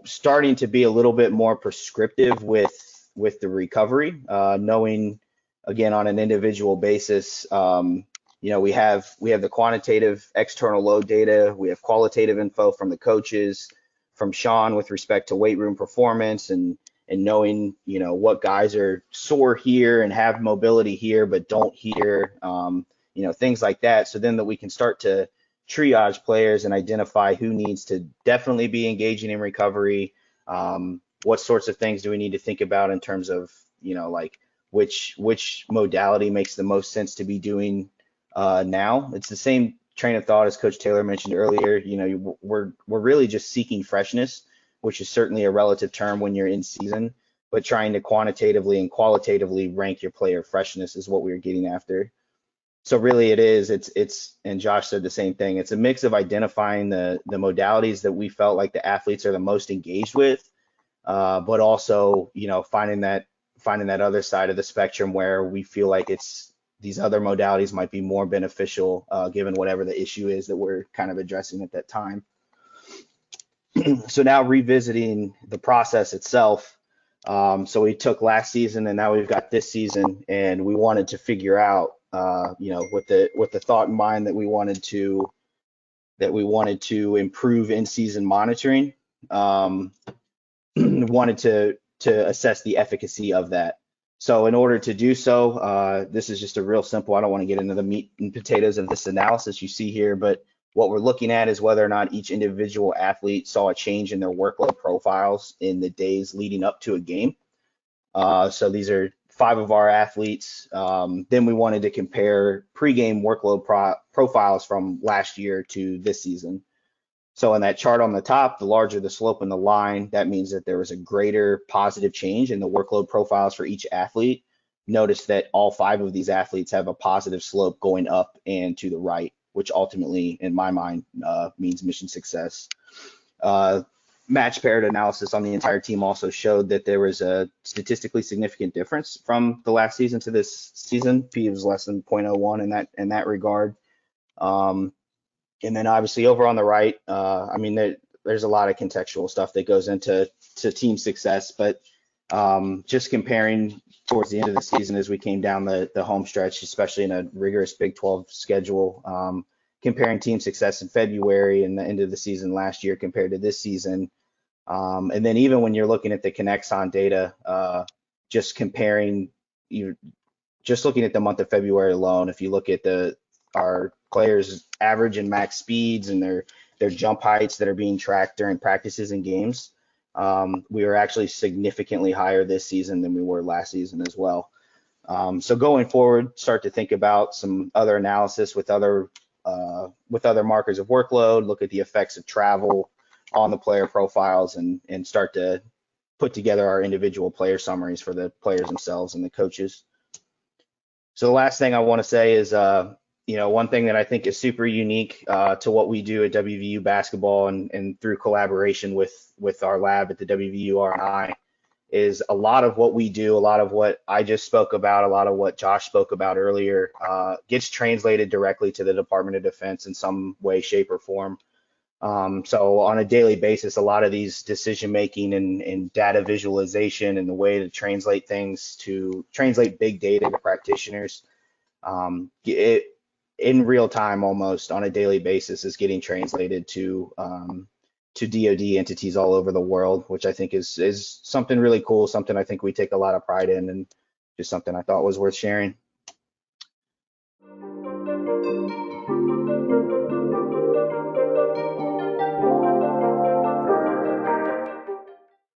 starting to be a little bit more prescriptive with the recovery, knowing again on an individual basis. We have the quantitative external load data, we have qualitative info from the coaches, from Sean with respect to weight room performance and knowing what guys are sore here and have mobility here but don't here, things like that. So then that we can start to triage players and identify who needs to definitely be engaging in recovery. What sorts of things do we need to think about in terms of, like which modality makes the most sense to be doing now. It's the same train of thought as Coach Taylor mentioned earlier. We're really just seeking freshness, which is certainly a relative term when you're in season, but trying to quantitatively and qualitatively rank your player freshness is what we're getting after. So really it's and Josh said the same thing. It's a mix of identifying the modalities that we felt like the athletes are the most engaged with, but also, finding that other side of the spectrum where we feel like these other modalities might be more beneficial, given whatever the issue is that we're kind of addressing at that time. So now revisiting the process itself. So we took last season and now we've got this season, and we wanted to figure out, with the thought in mind that we wanted to improve in-season monitoring, wanted to assess the efficacy of that. So in order to do so, this is just a real simple, I don't want to get into the meat and potatoes of this analysis you see here, but what we're looking at is whether or not each individual athlete saw a change in their workload profiles in the days leading up to a game. So these are 5 of our athletes. Then we wanted to compare pregame workload profiles from last year to this season. So in that chart on the top, the larger the slope in the line, that means that there was a greater positive change in the workload profiles for each athlete. Notice that all 5 of these athletes have a positive slope going up and to the right, which ultimately, in my mind, means mission success. Match paired analysis on the entire team also showed that there was a statistically significant difference from the last season to this season. P was less than 0.01 in that regard. And then obviously over on the right, there's a lot of contextual stuff that goes into team success, but just comparing towards the end of the season as we came down the home stretch, especially in a rigorous Big 12 schedule, comparing team success in February and the end of the season last year compared to this season. And then even when you're looking at the Connexon data, just comparing, just looking at the month of February alone, if you look at our players' average and max speeds and their jump heights that are being tracked during practices and games, we were actually significantly higher this season than we were last season as well. So going forward, start to think about some other analysis with other markers of workload, look at the effects of travel on the player profiles, and start to put together our individual player summaries for the players themselves and the coaches. So the last thing I want to say is, one thing that I think is super unique to what we do at WVU basketball and through collaboration with our lab at the WVU R&I is a lot of what we do, a lot of what I just spoke about, a lot of what Josh spoke about earlier gets translated directly to the Department of Defense in some way, shape, or form. So on a daily basis, a lot of these decision making and data visualization and the way to translate big data to practitioners, in real time almost on a daily basis is getting translated to DoD entities all over the world, which I think is something really cool, something I think we take a lot of pride in, and just something I thought was worth sharing.